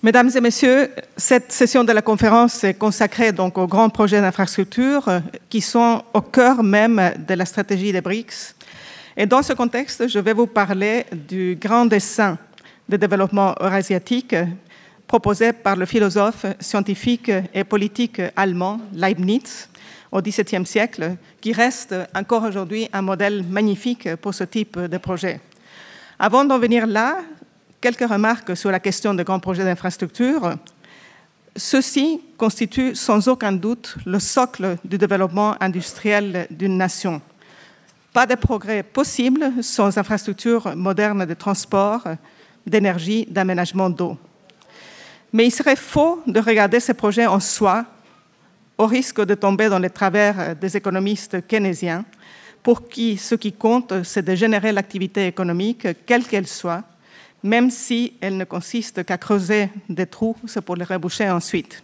Mesdames et messieurs, cette session de la conférence est consacrée donc aux grands projets d'infrastructure qui sont au cœur même de la stratégie des BRICS. Et dans ce contexte, je vais vous parler du grand dessein de développement eurasiatique proposé par le philosophe, scientifique et politique allemand Leibniz au XVIIe siècle, qui reste encore aujourd'hui un modèle magnifique pour ce type de projet. Avant d'en venir là, quelques remarques sur la question des grands projets d'infrastructure. Ceux-ci constituent sans aucun doute le socle du développement industriel d'une nation. Pas de progrès possible sans infrastructures modernes de transport, d'énergie, d'aménagement d'eau. Mais il serait faux de regarder ces projets en soi, au risque de tomber dans les travers des économistes keynésiens, pour qui ce qui compte, c'est de générer l'activité économique, quelle qu'elle soit, même si elle ne consiste qu'à creuser des trous, c'est pour les reboucher ensuite.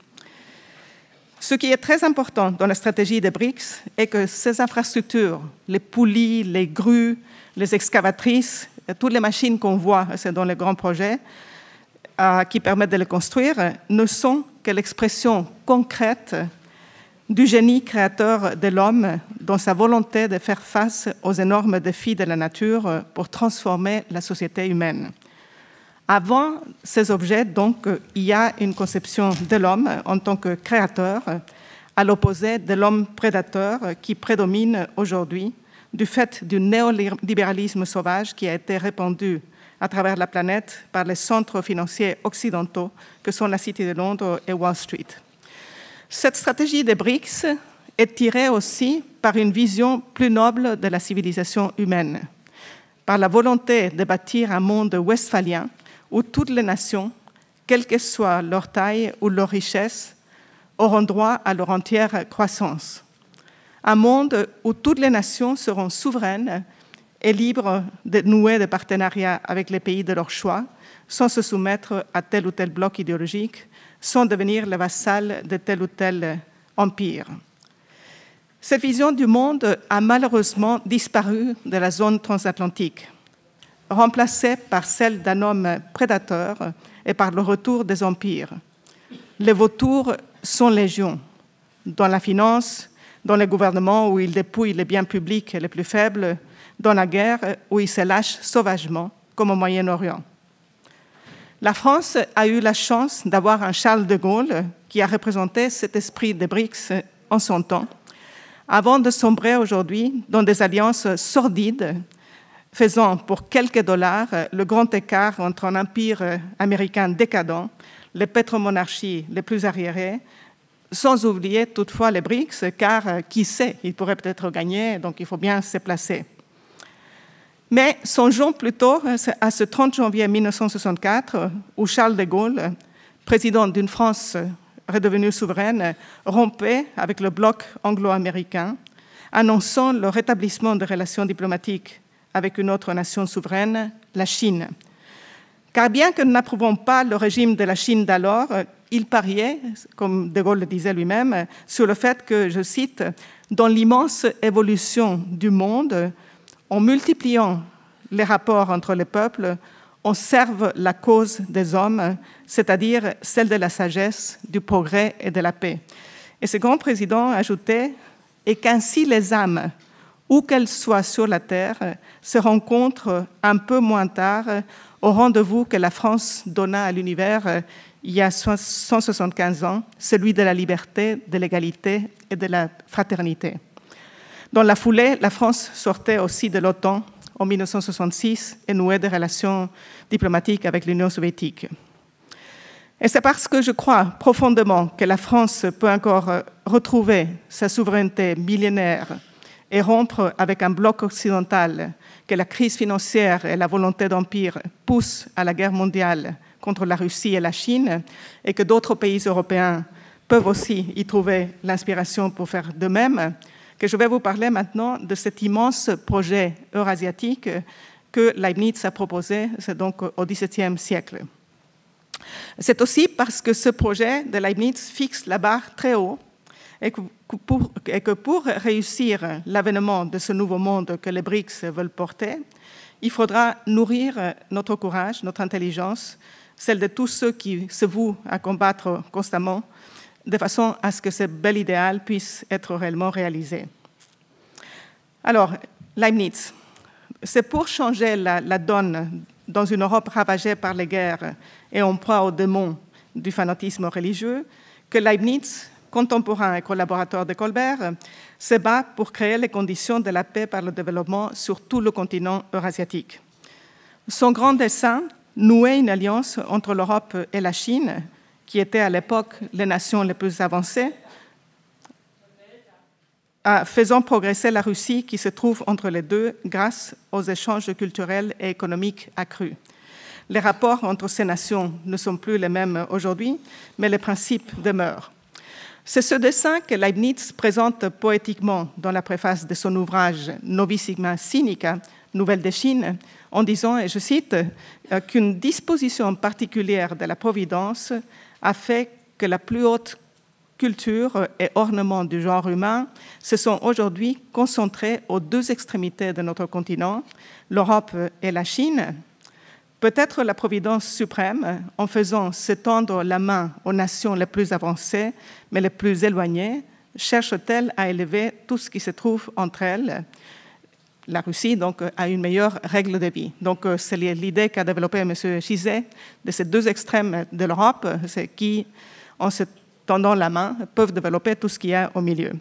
Ce qui est très important dans la stratégie des BRICS est que ces infrastructures, les poulies, les grues, les excavatrices, toutes les machines qu'on voit dans les grands projets qui permettent de les construire, ne sont que l'expression concrète du génie créateur de l'homme dans sa volonté de faire face aux énormes défis de la nature pour transformer la société humaine. Avant ces objets, donc, il y a une conception de l'homme en tant que créateur, à l'opposé de l'homme prédateur qui prédomine aujourd'hui du fait du néolibéralisme sauvage qui a été répandu à travers la planète par les centres financiers occidentaux que sont la City de Londres et Wall Street. Cette stratégie des BRICS est tirée aussi par une vision plus noble de la civilisation humaine, par la volonté de bâtir un monde westphalien où toutes les nations, quelle que soit leur taille ou leur richesse, auront droit à leur entière croissance. Un monde où toutes les nations seront souveraines et libres de nouer des partenariats avec les pays de leur choix, sans se soumettre à tel ou tel bloc idéologique, sans devenir le vassal de tel ou tel empire. Cette vision du monde a malheureusement disparu de la zone transatlantique, remplacée par celle d'un homme prédateur et par le retour des empires. Les vautours sont légion, dans la finance, dans les gouvernements où ils dépouillent les biens publics les plus faibles, dans la guerre où ils se lâchent sauvagement, comme au Moyen-Orient. La France a eu la chance d'avoir un Charles de Gaulle qui a représenté cet esprit des BRICS en son temps, avant de sombrer aujourd'hui dans des alliances sordides, faisant pour quelques dollars le grand écart entre un empire américain décadent, les pétromonarchies les plus arriérées, sans oublier toutefois les BRICS, car qui sait, ils pourraient peut-être gagner, donc il faut bien se placer. Mais songeons plutôt à ce 30 janvier 1964, où Charles de Gaulle, président d'une France redevenue souveraine, rompait avec le bloc anglo-américain, annonçant le rétablissement des relations diplomatiques avec une autre nation souveraine, la Chine. Car bien que nous n'approuvons pas le régime de la Chine d'alors, il pariait, comme de Gaulle le disait lui-même, sur le fait que, je cite, « dans l'immense évolution du monde, en multipliant les rapports entre les peuples, on serve la cause des hommes, c'est-à-dire celle de la sagesse, du progrès et de la paix. » Et ce grand président ajoutait « et qu'ainsi les âmes, où qu'elles soient sur la terre, se rencontrent un peu moins tard au rendez-vous que la France donna à l'univers il y a 175 ans, celui de la liberté, de l'égalité et de la fraternité. » Dans la foulée, la France sortait aussi de l'OTAN en 1966 et nouait des relations diplomatiques avec l'Union soviétique. Et c'est parce que je crois profondément que la France peut encore retrouver sa souveraineté millénaire et rompre avec un bloc occidental que la crise financière et la volonté d'empire poussent à la guerre mondiale contre la Russie et la Chine, et que d'autres pays européens peuvent aussi y trouver l'inspiration pour faire de même, que je vais vous parler maintenant de cet immense projet eurasiatique que Leibniz a proposé, c'est donc au XVIIe siècle. C'est aussi parce que ce projet de Leibniz fixe la barre très haut et que pour réussir l'avènement de ce nouveau monde que les BRICS veulent porter, il faudra nourrir notre courage, notre intelligence, celle de tous ceux qui se vouent à combattre constamment, de façon à ce que ce bel idéal puisse être réellement réalisé. Alors, Leibniz, c'est pour changer la donne dans une Europe ravagée par les guerres et en proie aux démons du fanatisme religieux que Leibniz, contemporain et collaborateur de Colbert, se bat pour créer les conditions de la paix par le développement sur tout le continent eurasiatique. Son grand dessein, nouer une alliance entre l'Europe et la Chine, qui étaient à l'époque les nations les plus avancées, faisant progresser la Russie qui se trouve entre les deux grâce aux échanges culturels et économiques accrus. Les rapports entre ces nations ne sont plus les mêmes aujourd'hui, mais les principes demeurent. C'est ce dessin que Leibniz présente poétiquement dans la préface de son ouvrage Novissima Sinica, Nouvelles de Chine, en disant, et je cite, qu'une disposition particulière de la Providence a fait que la plus haute culture et ornements du genre humain se sont aujourd'hui concentrés aux deux extrémités de notre continent, l'Europe et la Chine. Peut-être la Providence suprême, en faisant s'étendre la main aux nations les plus avancées, mais les plus éloignées, cherche-t-elle à élever tout ce qui se trouve entre elles, la Russie, donc, à une meilleure règle de vie. Donc, c'est l'idée qu'a développée M. Gizet de ces deux extrêmes de l'Europe, c'est qui, en se tendant la main, peuvent développer tout ce qu'il y a au milieu.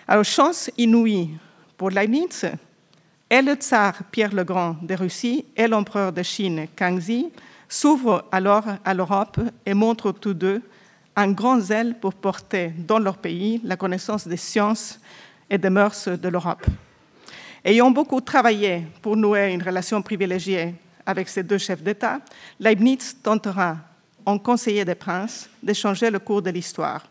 Alors, chance inouïe pour Leibniz, et le tsar Pierre le Grand de Russie et l'empereur de Chine Kangxi s'ouvrent alors à l'Europe et montrent tous deux un grand zèle pour porter dans leur pays la connaissance des sciences et des mœurs de l'Europe. Ayant beaucoup travaillé pour nouer une relation privilégiée avec ces deux chefs d'État, Leibniz tentera, en conseiller des princes, de changer le cours de l'histoire.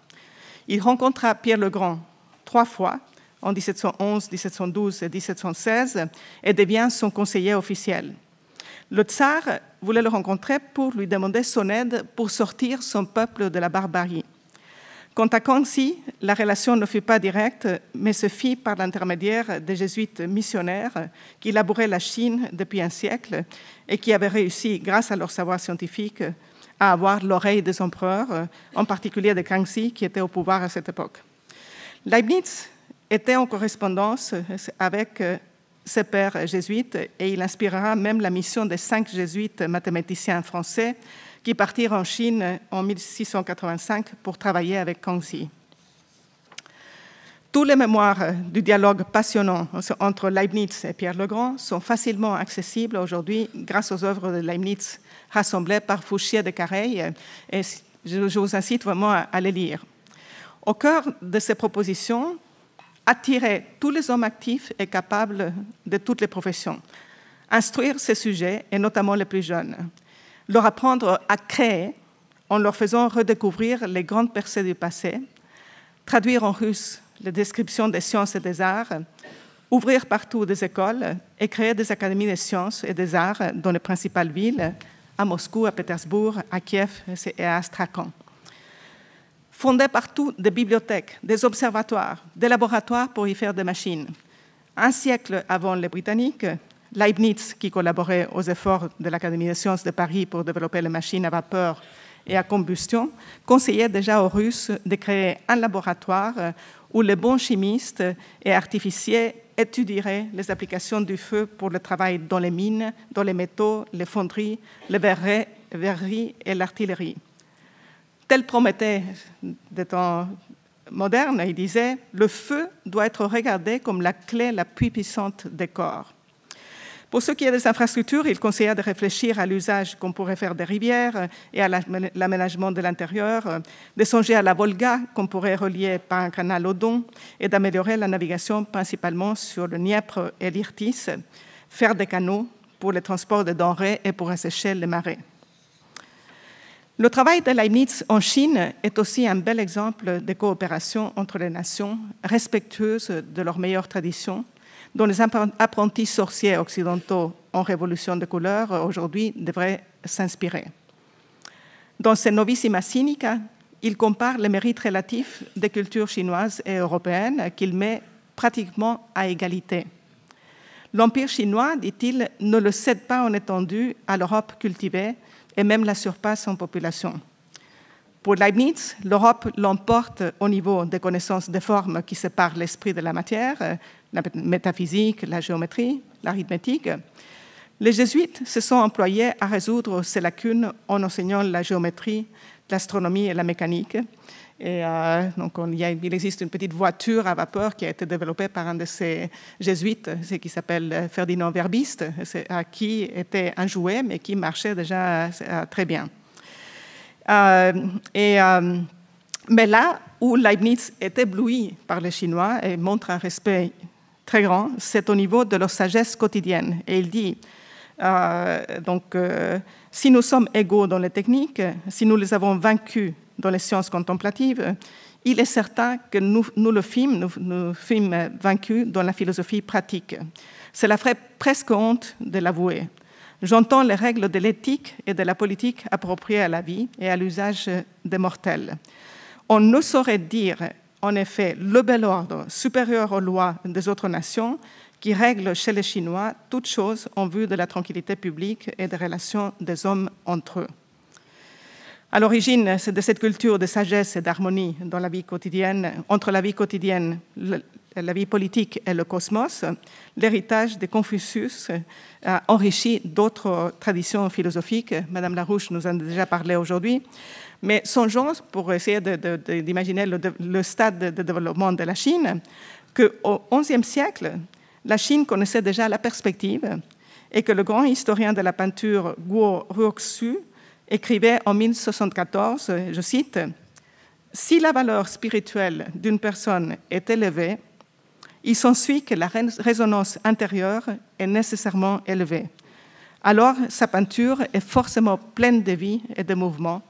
Il rencontra Pierre le Grand 3 fois, en 1711, 1712 et 1716, et devient son conseiller officiel. Le tsar voulait le rencontrer pour lui demander son aide pour sortir son peuple de la barbarie. Quant à Kangxi, la relation ne fut pas directe, mais se fit par l'intermédiaire des jésuites missionnaires qui labouraient la Chine depuis un siècle et qui avaient réussi, grâce à leur savoir scientifique, à avoir l'oreille des empereurs, en particulier de Kangxi, qui était au pouvoir à cette époque. Leibniz était en correspondance avec ses pères jésuites et il inspirera même la mission des 5 jésuites mathématiciens français qui partirent en Chine en 1685 pour travailler avec Kangxi. Tous les mémoires du dialogue passionnant entre Leibniz et Pierre le Grand sont facilement accessibles aujourd'hui grâce aux œuvres de Leibniz rassemblées par Fouchier de Careil, et je vous incite vraiment à les lire. Au cœur de ces propositions, attirer tous les hommes actifs et capables de toutes les professions, instruire ces sujets, et notamment les plus jeunes, leur apprendre à créer en leur faisant redécouvrir les grandes percées du passé, traduire en russe les descriptions des sciences et des arts, ouvrir partout des écoles et créer des académies des sciences et des arts dans les principales villes, à Moscou, à Pétersbourg, à Kiev et à Astrakhan. Fonder partout des bibliothèques, des observatoires, des laboratoires pour y faire des machines. Un siècle avant les Britanniques, Leibniz, qui collaborait aux efforts de l'Académie des sciences de Paris pour développer les machines à vapeur et à combustion, conseillait déjà aux Russes de créer un laboratoire où les bons chimistes et artificiers étudieraient les applications du feu pour le travail dans les mines, dans les métaux, les fonderies, les verreries et l'artillerie. Tel Prométhée des temps modernes, il disait « Le feu doit être regardé comme la clé la plus puissante des corps ». Pour ce qui est des infrastructures, il conseilla de réfléchir à l'usage qu'on pourrait faire des rivières et à l'aménagement de l'intérieur, de songer à la Volga qu'on pourrait relier par un canal au Don et d'améliorer la navigation principalement sur le Dniepr et l'Irtis, faire des canaux pour le transport de denrées et pour assécher les marais. Le travail de Leibniz en Chine est aussi un bel exemple de coopération entre les nations respectueuses de leurs meilleures traditions, dont les apprentis sorciers occidentaux en révolution de couleur aujourd'hui devraient s'inspirer. Dans ses Novissima Sinica, il compare les mérites relatifs des cultures chinoises et européennes qu'il met pratiquement à égalité. L'Empire chinois, dit-il, ne le cède pas en étendue à l'Europe cultivée, et même la surpasse en population. Pour Leibniz, l'Europe l'emporte au niveau des connaissances des formes qui séparent l'esprit de la matière, la métaphysique, la géométrie, l'arithmétique. Les jésuites se sont employés à résoudre ces lacunes en enseignant la géométrie, l'astronomie et la mécanique. Et donc il existe une petite voiture à vapeur qui a été développée par un de ces jésuites, qui s'appelle Ferdinand Verbiste, qui était un jouet, mais qui marchait déjà très bien. Mais là où Leibniz est ébloui par les Chinois et montre un respect très grand, c'est au niveau de leur sagesse quotidienne. Et il dit, si nous sommes égaux dans les techniques, si nous les avons vaincus dans les sciences contemplatives, il est certain que nous fîmes vaincus dans la philosophie pratique. Cela ferait presque honte de l'avouer. J'entends les règles de l'éthique et de la politique appropriées à la vie et à l'usage des mortels. On ne saurait dire, en effet, le bel ordre supérieur aux lois des autres nations qui règlent chez les Chinois toutes choses en vue de la tranquillité publique et des relations des hommes entre eux. À l'origine de cette culture de sagesse et d'harmonie dans la vie quotidienne, entre la vie quotidienne, la vie politique et le cosmos, l'héritage de Confucius a enrichi d'autres traditions philosophiques. Madame Larouche nous en a déjà parlé aujourd'hui. Mais songeons, pour essayer d'imaginer le stade de développement de la Chine, qu'au XIe siècle, la Chine connaissait déjà la perspective et que le grand historien de la peinture Guo Ruoxu écrivait en 1074, je cite, « Si la valeur spirituelle d'une personne est élevée, il s'ensuit que la résonance intérieure est nécessairement élevée. Alors, sa peinture est forcément pleine de vie et de mouvement.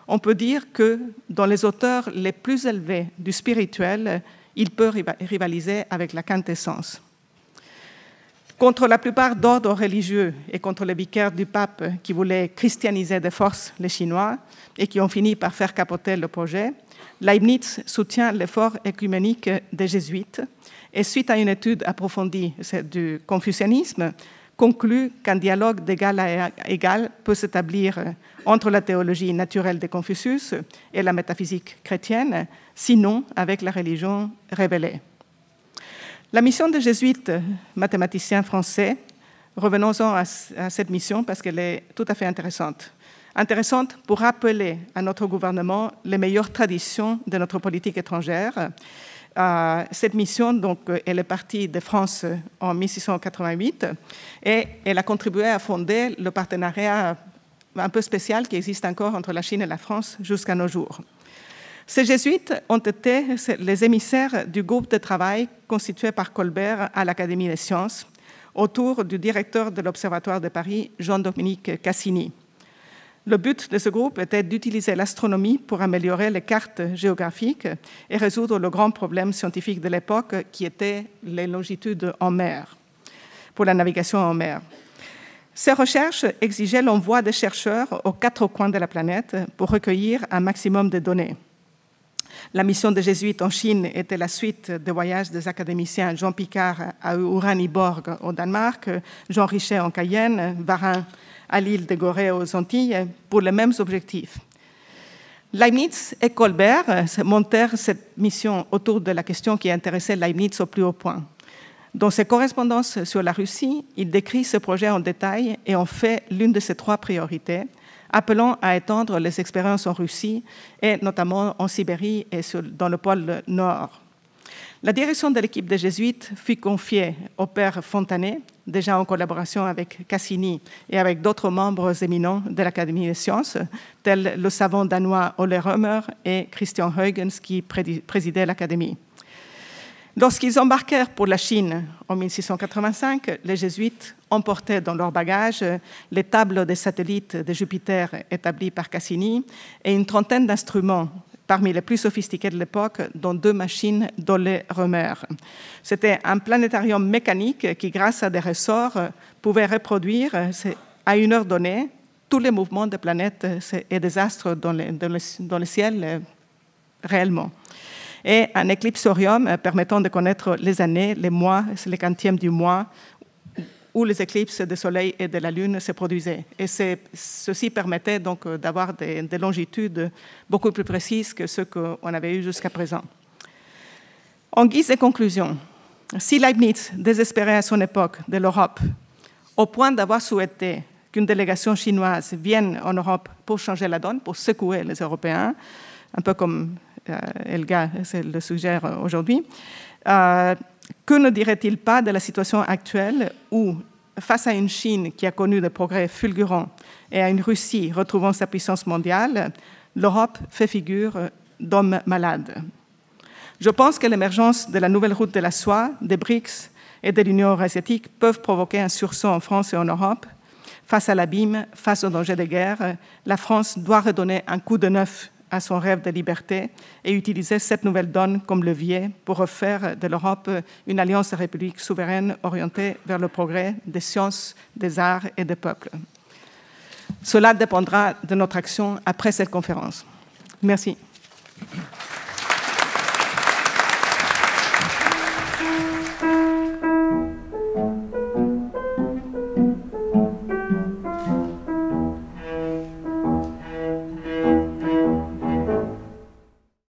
On peut dire que dans les auteurs les plus élevés du spirituel, il peut rivaliser avec la quintessence. » Contre la plupart d'ordres religieux et contre les vicaires du pape qui voulaient christianiser de force les Chinois et qui ont fini par faire capoter le projet, Leibniz soutient l'effort œcuménique des jésuites et, suite à une étude approfondie du confucianisme, conclut qu'un dialogue d'égal à égal peut s'établir entre la théologie naturelle de Confucius et la métaphysique chrétienne, sinon avec la religion révélée. La mission des jésuites, mathématiciens français, revenons-en à cette mission parce qu'elle est tout à fait intéressante. Intéressante pour rappeler à notre gouvernement les meilleures traditions de notre politique étrangère. Cette mission, donc, elle est partie de France en 1688 et elle a contribué à fonder le partenariat un peu spécial qui existe encore entre la Chine et la France jusqu'à nos jours. Ces jésuites ont été les émissaires du groupe de travail constitué par Colbert à l'Académie des sciences autour du directeur de l'Observatoire de Paris, Jean-Dominique Cassini. Le but de ce groupe était d'utiliser l'astronomie pour améliorer les cartes géographiques et résoudre le grand problème scientifique de l'époque qui était les longitudes en mer, pour la navigation en mer. Ces recherches exigeaient l'envoi de chercheurs aux 4 coins de la planète pour recueillir un maximum de données. La mission des jésuites en Chine était la suite des voyages des académiciens Jean Picard à Uraniborg au Danemark, Jean Richet en Cayenne, Varin à l'île de Gorée aux Antilles, pour les mêmes objectifs. Leibniz et Colbert montèrent cette mission autour de la question qui intéressait Leibniz au plus haut point. Dans ses correspondances sur la Russie, il décrit ce projet en détail et en fait l'une de ses 3 priorités, appelant à étendre les expériences en Russie et notamment en Sibérie et dans le pôle Nord. La direction de l'équipe des jésuites fut confiée au père Fontanet, déjà en collaboration avec Cassini et avec d'autres membres éminents de l'Académie des sciences, tels le savant danois Ole Rømer et Christian Huygens qui présidaient l'Académie. Lorsqu'ils embarquèrent pour la Chine en 1685, les jésuites emportaient dans leur bagage les tables des satellites de Jupiter établies par Cassini et une trentaine d'instruments parmi les plus sophistiqués de l'époque, dont 2 machines d'Ole Rømer. C'était un planétarium mécanique qui, grâce à des ressorts, pouvait reproduire à une heure donnée tous les mouvements des planètes et des astres dans le ciel réellement. Et un éclipsorium permettant de connaître les années, les mois, les quantièmes du mois, où les éclipses du Soleil et de la Lune se produisaient. Et ceci permettait donc d'avoir des longitudes beaucoup plus précises que ce qu'on avait eu jusqu'à présent. En guise de conclusion, si Leibniz désespérait à son époque de l'Europe, au point d'avoir souhaité qu'une délégation chinoise vienne en Europe pour changer la donne, pour secouer les Européens, un peu comme Elga le suggère aujourd'hui, que ne dirait-il pas de la situation actuelle où, face à une Chine qui a connu des progrès fulgurants et à une Russie retrouvant sa puissance mondiale, l'Europe fait figure d'homme malade. Je pense que l'émergence de la nouvelle route de la soie, des BRICS et de l'Union eurasiatique peuvent provoquer un sursaut en France et en Europe. Face à l'abîme, face au danger de guerre, la France doit redonner un coup de neuf à son rêve de liberté et utiliser cette nouvelle donne comme levier pour refaire de l'Europe une alliance de républiques souveraines orientée vers le progrès des sciences, des arts et des peuples. Cela dépendra de notre action après cette conférence. Merci.